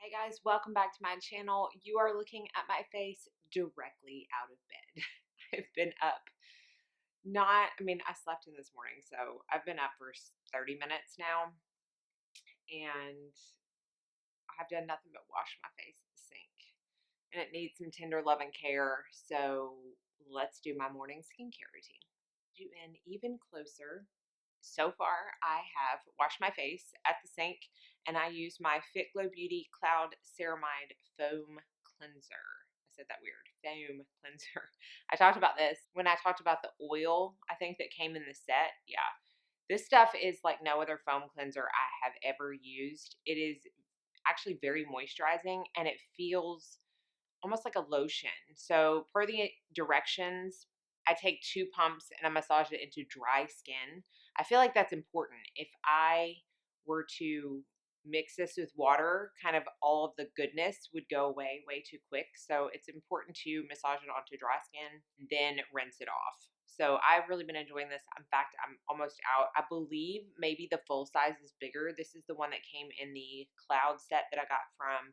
Hey guys, welcome back to my channel. You are looking at my face directly out of bed. I've been up I slept in this morning, so I've been up for 30 minutes now, and I've done nothing but wash my face at the sink. And it needs some tender love and care, so let's do my morning skincare routine. Do in even closer. So far, I have washed my face at the sink, and I use my Fit Glow Beauty Cloud Ceramide Foam Cleanser. I said that weird. Foam cleanser. I talked about this when I talked about the oil, I think, that came in the set. Yeah. This stuff is like no other foam cleanser I have ever used. It is actually very moisturizing, and it feels almost like a lotion. So per the directions, I take 2 pumps and I massage it into dry skin. I feel like that's important. If I were to mix this with water, kind of all of the goodness would go away way too quick. So it's important to massage it onto dry skin, then rinse it off. So I've really been enjoying this. In fact, I'm almost out. I believe maybe the full size is bigger. This is the one that came in the cloud set that I got from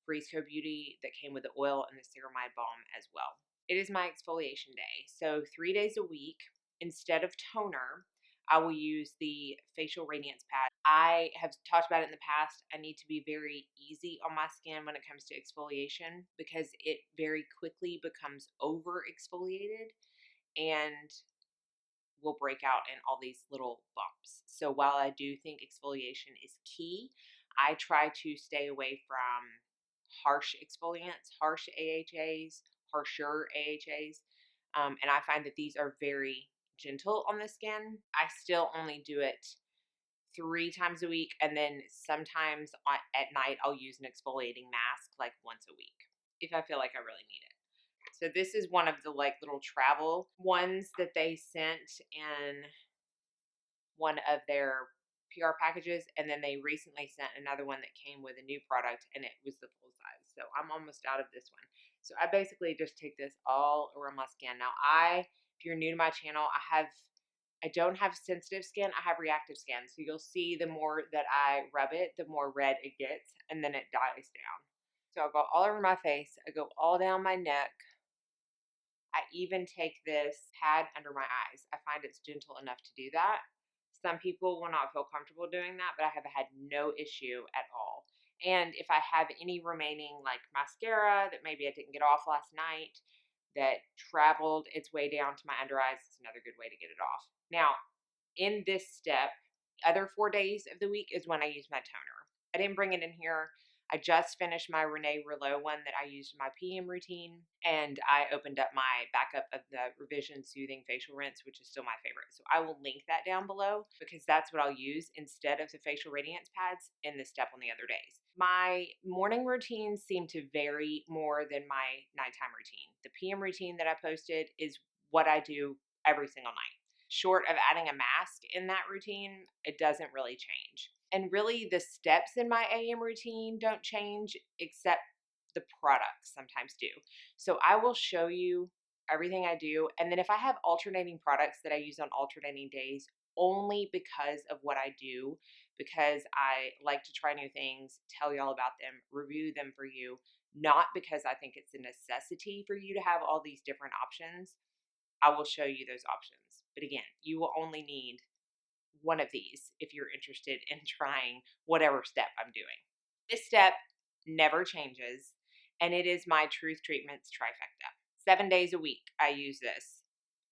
Gracefully Beauty that came with the oil and the ceramide balm as well. It is my exfoliation day. So 3 days a week, instead of toner, I will use the facial radiance pad. I have talked about it in the past. I need to be very easy on my skin when it comes to exfoliation because it very quickly becomes over exfoliated and will break out in all these little bumps. So while I do think exfoliation is key, I try to stay away from harsh exfoliants, harsh AHAs, harsher AHAs. And I find that these are very gentle on the skin. I still only do it 3 times a week, and then sometimes at night I'll use an exfoliating mask like once a week if I feel like I really need it. So this is one of the like little travel ones that they sent in one of their PR packages, and then they recently sent another one that came with a new product, and it was the full size. So I'm almost out of this one. So I basically just take this all around my skin. Now if you're new to my channel, I don't have sensitive skin. I have reactive skin. So you'll see the more that I rub it, the more red it gets, and then it dies down. So I'll go all over my face. I go all down my neck. I even take this pad under my eyes. I find it's gentle enough to do that. Some people will not feel comfortable doing that, but I have had no issue at all. And if I have any remaining like mascara that maybe I didn't get off last night that traveled its way down to my under eyes, it's another good way to get it off. Now, in this step, other 4 days of the week is when I use my toner. I didn't bring it in here. I just finished my Renee Rouleau one that I used in my PM routine, and I opened up my backup of the Revision Soothing Facial Rinse, which is still my favorite. So I will link that down below because that's what I'll use instead of the facial radiance pads in this step on the other days. My morning routines seem to vary more than my nighttime routine. The PM routine that I posted is what I do every single night. Short of adding a mask in that routine, it doesn't really change. And really, the steps in my AM routine don't change, except the products sometimes do. So I will show you everything I do. And then if I have alternating products that I use on alternating days, only because of what I do, because I like to try new things, tell y'all about them, review them for you, not because I think it's a necessity for you to have all these different options. I will show you those options. But again, you will only need one of these if you're interested in trying whatever step I'm doing. This step never changes, and it is my Truth Treatments Trifecta. 7 days a week I use this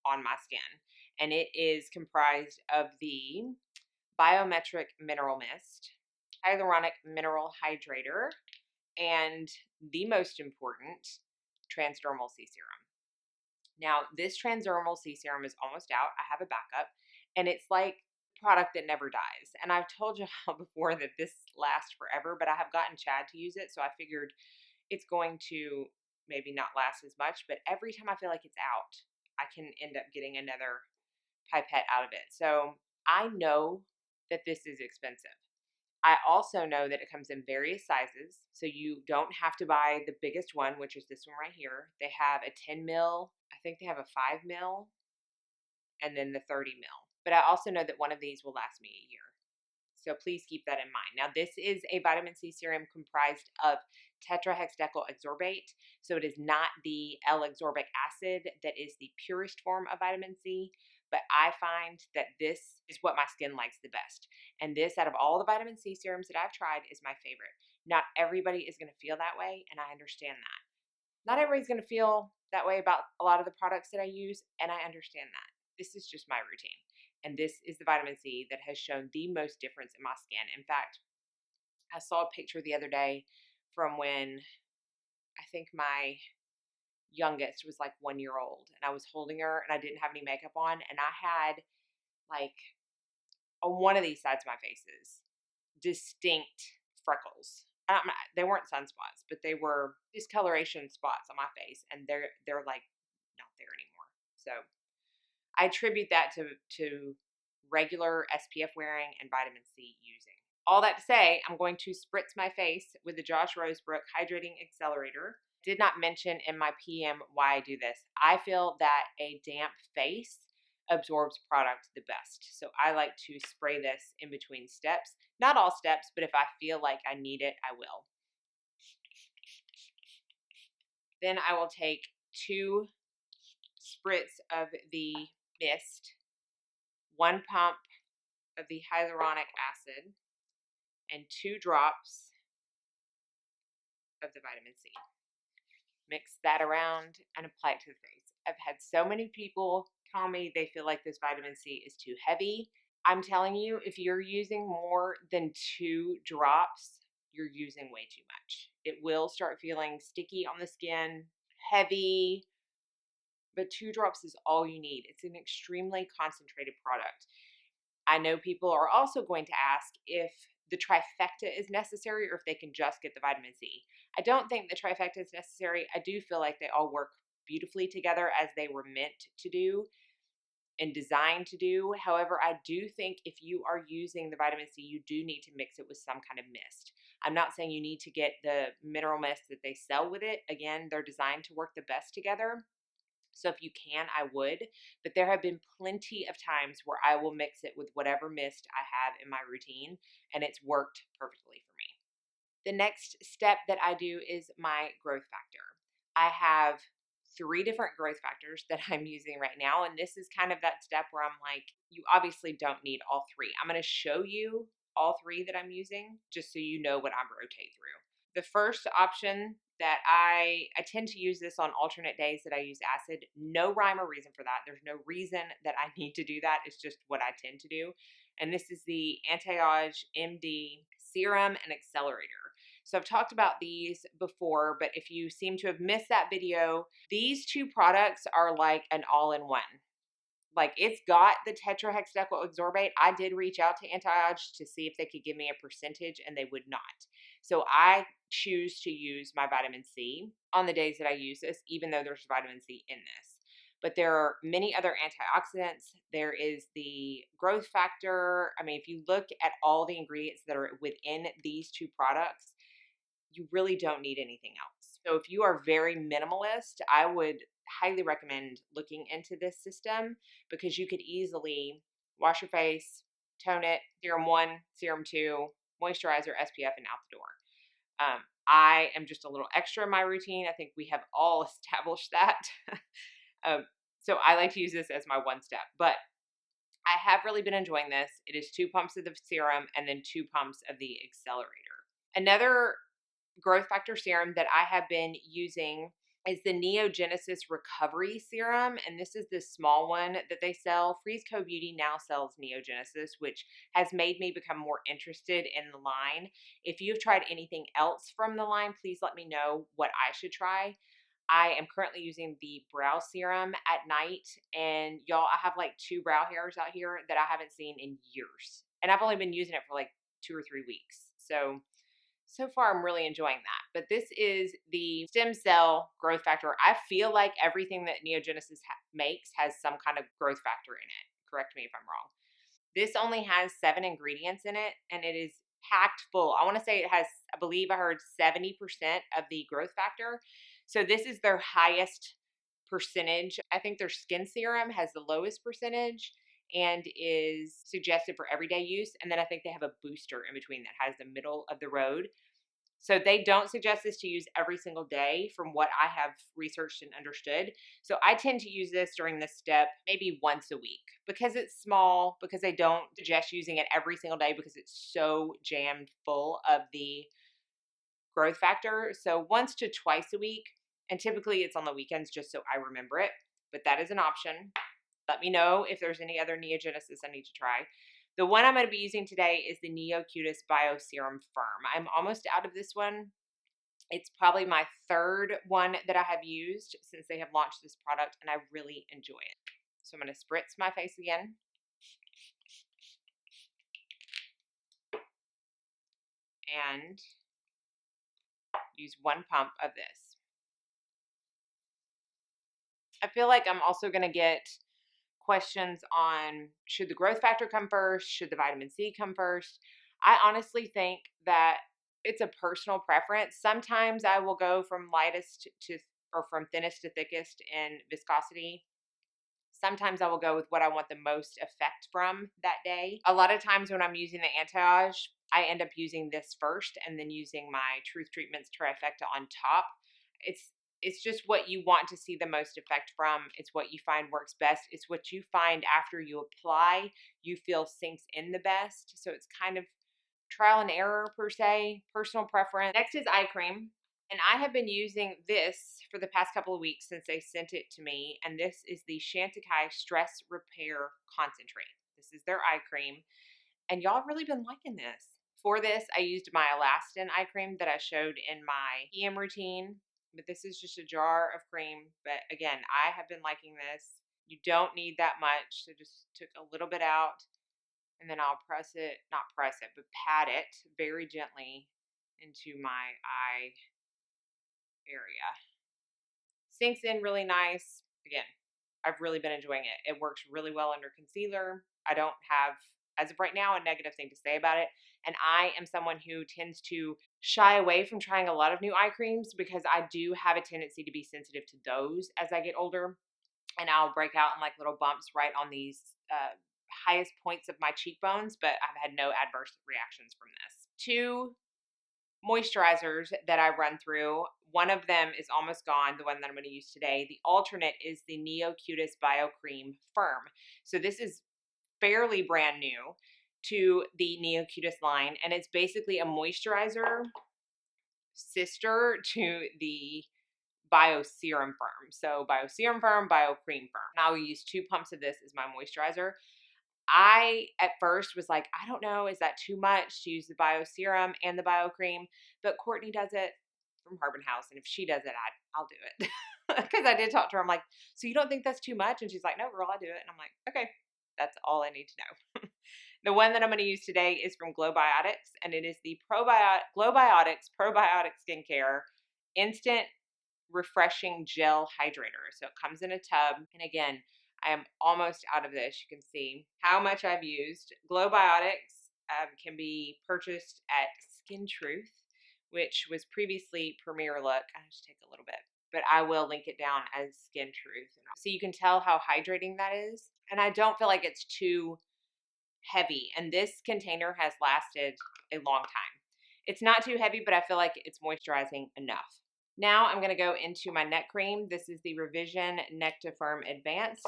on my skin, and it is comprised of the Biometric Mineral Mist, Hyaluronic Mineral Hydrator, and the most important, Transdermal C Serum. Now, this transdermal C serum is almost out. I have a backup, and it's like product that never dies. And I've told you before that this lasts forever, but I have gotten Chad to use it, so I figured it's going to maybe not last as much, but every time I feel like it's out, I can end up getting another pipette out of it. So I know that this is expensive. I also know that it comes in various sizes, so you don't have to buy the biggest one, which is this one right here. They have a 10 mil, I think they have a 5 mil, and then the 30 mil. But I also know that one of these will last me a year. So please keep that in mind. Now, this is a vitamin C serum comprised of tetrahexadecyl ascorbate. So it is not the L-ascorbic acid that is the purest form of vitamin C, but I find that this is what my skin likes the best. And this, out of all the vitamin C serums that I've tried, is my favorite. Not everybody is going to feel that way, and I understand that. Not everybody's going to feel that way about a lot of the products that I use, and I understand that. This is just my routine. And this is the vitamin C that has shown the most difference in my skin. In fact, I saw a picture the other day from when I think my youngest was like 1 year old, and I was holding her and I didn't have any makeup on, and I had like on one of these sides of my faces distinct freckles. They weren't sunspots, but they were discoloration spots on my face, and they're like not there anymore. So I attribute that to regular SPF wearing and vitamin C using. All that to say, I'm going to spritz my face with the Josh Rosebrook Hydrating Accelerator. Did not mention in my PM why I do this. I feel that a damp face absorbs product the best. So I like to spray this in between steps. Not all steps, but if I feel like I need it, I will. Then I will take 2 spritz of the mist, 1 pump of the hyaluronic acid, and 2 drops of the vitamin C. Mix that around and apply it to the face. I've had so many people tell me they feel like this vitamin C is too heavy. I'm telling you, if you're using more than 2 drops, you're using way too much. It will start feeling sticky on the skin, heavy, but 2 drops is all you need. It's an extremely concentrated product. I know people are also going to ask if the trifecta is necessary or if they can just get the vitamin C. I don't think the trifecta is necessary. I do feel like they all work beautifully together as they were meant to do and designed to do. However, I do think if you are using the vitamin C, you do need to mix it with some kind of mist. I'm not saying you need to get the mineral mist that they sell with it. Again, they're designed to work the best together. So if you can, I would. But there have been plenty of times where I will mix it with whatever mist I have in my routine, and it's worked perfectly for me. The next step that I do is my growth factor. I have 3 different growth factors that I'm using right now, and this is kind of that step where I'm like, you obviously don't need all 3. I'm going to show you all 3 that I'm using just so you know what I'm rotate through. The first option that I tend to use this on alternate days that I use acid. No rhyme or reason for that. There's no reason that I need to do that. It's just what I tend to do. And this is the Untitled Md Serum and Accelerator. So I've talked about these before, but if you seem to have missed that video, these 2 products are like an all-in-one. Like, it's got the tetrahexadecyl ascorbate. I did reach out to Antioch to see if they could give me a percentage, and they would not. So I choose to use my vitamin C on the days that I use this, even though there's vitamin C in this. But there are many other antioxidants. There is the growth factor. I mean, if you look at all the ingredients that are within these 2 products, you really don't need anything else. So if you are very minimalist, I would highly recommend looking into this system because you could easily wash your face, tone it, serum 1, serum 2, moisturizer, SPF, and out the door. I am just a little extra in my routine. I think we have all established that. So I like to use this as my one step, but I have really been enjoying this. It is 2 pumps of the serum and then 2 pumps of the accelerator. Another growth factor serum that I have been using is the Neogenesis Recovery Serum, and this is the small one that they sell. Freeze Co Beauty now sells Neogenesis, which has made me become more interested in the line. If you've tried anything else from the line, please let me know what I should try. I am currently using the brow serum at night, and y'all, I have like 2 brow hairs out here that I haven't seen in years, and I've only been using it for like 2 or 3 weeks. So far, I'm really enjoying that. But this is the stem cell growth factor. I feel like everything that Neogenesis makes has some kind of growth factor in it. Correct me if I'm wrong. This only has 7 ingredients in it, and it is packed full. I want to say it has, I believe I heard 70% of the growth factor. So this is their highest percentage. I think their skin serum has the lowest percentage, and is suggested for everyday use. And then I think they have a booster in between that has the middle of the road. So they don't suggest this to use every single day from what I have researched and understood. So I tend to use this during this step maybe once a week because it's small, because they don't suggest using it every single day because it's so jammed full of the growth factor. So once to twice a week, and typically it's on the weekends just so I remember it, but that is an option. Let me know if there's any other Neogenesis I need to try. The one I'm going to be using today is the Neogenesis Bio Serum Firm. I'm almost out of this one. It's probably my third one that I have used since they have launched this product, and I really enjoy it. So I'm going to spritz my face again. And use one pump of this. I feel like I'm also going to get questions on should the growth factor come first? Should the vitamin C come first? I honestly think that it's a personal preference. Sometimes I will go from lightest to, or from thinnest to thickest in viscosity. Sometimes I will go with what I want the most effect from that day. A lot of times when I'm using the anti-age, I end up using this first and then using my Truth Treatments Trifecta on top. It's just what you want to see the most effect from. It's what you find works best. It's what you find after you apply, you feel sinks in the best. So it's kind of trial and error per se, personal preference. Next is eye cream. And I have been using this for the past couple of weeks since they sent it to me. And this is the Shantikai Stress Repair Concentrate. This is their eye cream. And y'all have really been liking this. For this, I used my Elastin eye cream that I showed in my PM routine. But this is just a jar of cream. But again, I have been liking this. You don't need that much. So just took a little bit out. And then I'll press it, not press it, but pat it very gently into my eye area. Sinks in really nice. Again, I've really been enjoying it. It works really well under concealer. I don't have, as of right now, a negative thing to say about it. And I am someone who tends to shy away from trying a lot of new eye creams because I do have a tendency to be sensitive to those as I get older. And I'll break out in like little bumps right on these highest points of my cheekbones, but I've had no adverse reactions from this. 2 moisturizers that I run through. One of them is almost gone, the one that I'm going to use today. The alternate is the Neogenesis Bio Cream Firm. So this is fairly brand new to the Neogenesis line, and it's basically a moisturizer sister to the Bio Serum Firm. So Bio Serum Firm, Bio Cream Firm. And I'll use 2 pumps of this as my moisturizer. I, at first, was like, I don't know, is that too much to use the Bio Serum and the Bio Cream? But Courtney does it from Harbin House, and if she does it, I'll do it. Because I did talk to her. I'm like, so you don't think that's too much? And she's like, no, girl, I do it. And I'm like, okay, that's all I need to know. The one that I'm going to use today is from Globiotics, and it is the Globiotics Probiotic Skincare Instant Refreshing Gel Hydrator. So it comes in a tub, and again, I am almost out of this. You can see how much I've used. Globiotics can be purchased at Skin Truth, which was previously Premier Look. I just take a little bit, but I will link it down as Skin Truth. So you can tell how hydrating that is. And I don't feel like it's too heavy. And this container has lasted a long time. It's not too heavy, but I feel like it's moisturizing enough. Now I'm going to go into my neck cream. This is the Revision Neck to Firm Advanced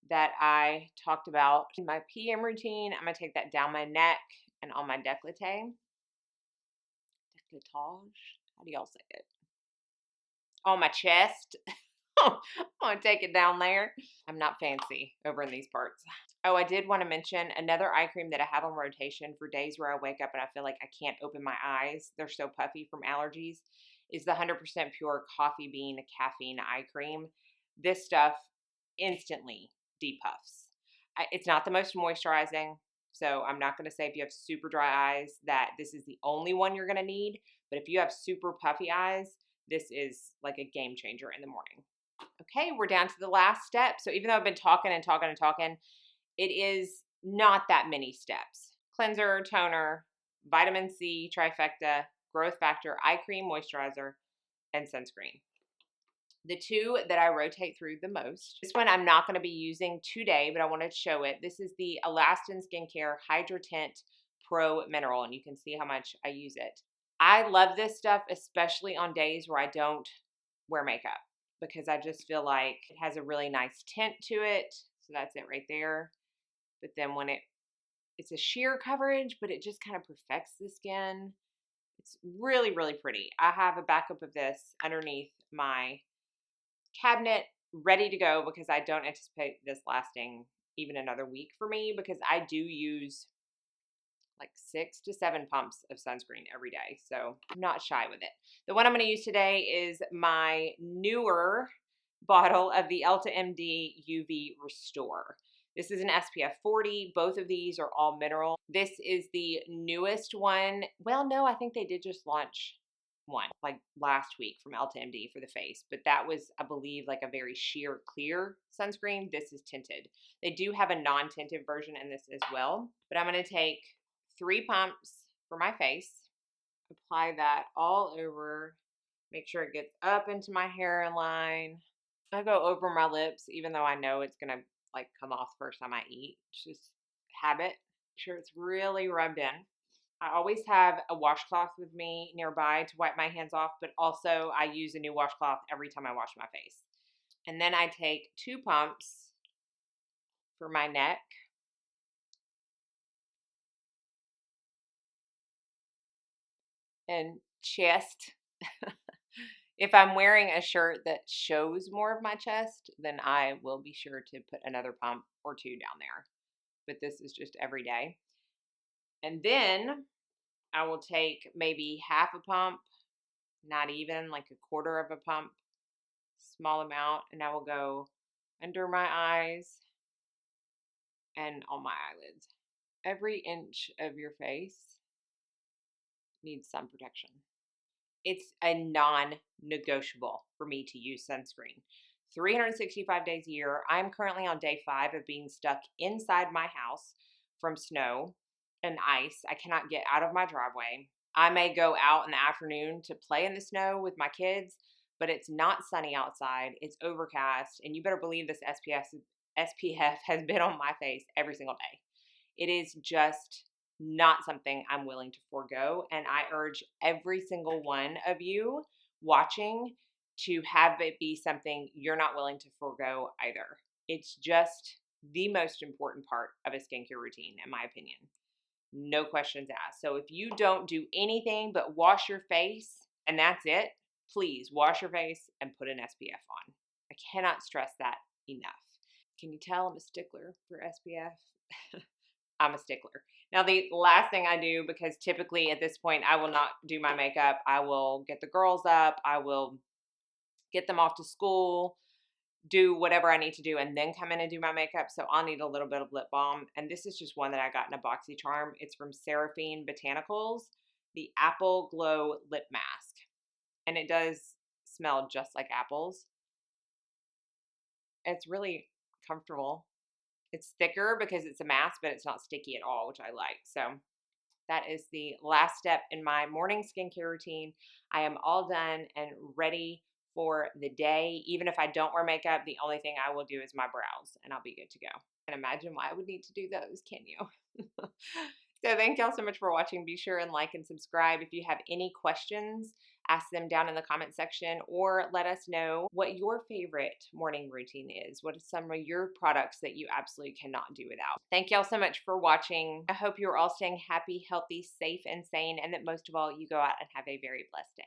that I talked about in my PM routine. I'm going to take that down my neck and on my décolleté. Décolletage? How do y'all say it? On my chest. I'm going to take it down there. I'm not fancy over in these parts. Oh, I did want to mention another eye cream that I have on rotation for days where I wake up and I feel like I can't open my eyes. They're so puffy from allergies. Is the 100% pure coffee bean caffeine eye cream. This stuff instantly depuffs. It's not the most moisturizing, so I'm not going to say if you have super dry eyes that this is the only one you're going to need, but if you have super puffy eyes, this is like a game changer in the morning. Okay, we're down to the last step. So even though I've been talking and talking and talking, it is not that many steps. Cleanser, toner, vitamin C, trifecta, growth factor, eye cream, moisturizer, and sunscreen. The two that I rotate through the most. This one I'm not going to be using today, but I wanted to show it. This is the Elastin Skincare Hydra Tint Pro Mineral, and you can see how much I use it. I love this stuff, especially on days where I don't wear makeup, because I just feel like it has a really nice tint to it. So that's it right there. But then when it's a sheer coverage, but it just kind of perfects the skin. It's really, really pretty. I have a backup of this underneath my cabinet ready to go because I don't anticipate this lasting even another week for me, because I do use like 6 to 7 pumps of sunscreen every day. So I'm not shy with it. The one I'm going to use today is my newer bottle of the Elta Md Uv Restore. This is an SPF 40. Both of these are all mineral. This is the newest one. Well, no, I think they did just launch one like last week from Elta Md for the face, but that was, I believe, like a very sheer clear sunscreen. This is tinted. They do have a non-tinted version in this as well, but I'm going to take 3 pumps for my face, apply that all over, make sure it gets up into my hairline. I go over my lips, even though I know it's gonna like come off the first time I eat. It's just habit. Make sure it's really rubbed in. I always have a washcloth with me nearby to wipe my hands off, but also I use a new washcloth every time I wash my face. And then I take 2 pumps for my neck. And chest. If I'm wearing a shirt that shows more of my chest, then I will be sure to put another pump or 2 down there. But this is just every day. And then I will take maybe half a pump, not even, like a quarter of a pump, small amount, and I will go under my eyes and on my eyelids. Every inch of your face needs sun protection. It's a non-negotiable for me to use sunscreen. 365 days a year. I'm currently on day 5 of being stuck inside my house from snow and ice. I cannot get out of my driveway. I may go out in the afternoon to play in the snow with my kids, but it's not sunny outside. It's overcast, and you better believe this SPF has been on my face every single day. It is just not something I'm willing to forego, and I urge every single one of you watching to have it be something you're not willing to forego either. It's just the most important part of a skincare routine, in my opinion. No questions asked. So if you don't do anything but wash your face and that's it, please wash your face and put an SPF on. I cannot stress that enough. Can you tell I'm a stickler for SPF? I'm a stickler. Now, the last thing I do, because typically at this point I will not do my makeup, I will get the girls up, I will get them off to school, do whatever I need to do, and then come in and do my makeup. So I'll need a little bit of lip balm. And this is just one that I got in a BoxyCharm. It's from Seraphine Botanicals, the Apple Glow Lip Mask. And it does smell just like apples. It's really comfortable. It's thicker because it's a mask, but it's not sticky at all, which I like. So that is the last step in my morning skincare routine. I am all done and ready for the day. Even if I don't wear makeup, the only thing I will do is my brows, and I'll be good to go. And imagine why I would need to do those, can you? So thank y'all so much for watching. Be sure and like and subscribe. If you have any questions, ask them down in the comment section, or let us know what your favorite morning routine is. What are some of your products that you absolutely cannot do without? Thank y'all so much for watching. I hope you're all staying happy, healthy, safe, and sane, and that most of all, you go out and have a very blessed day.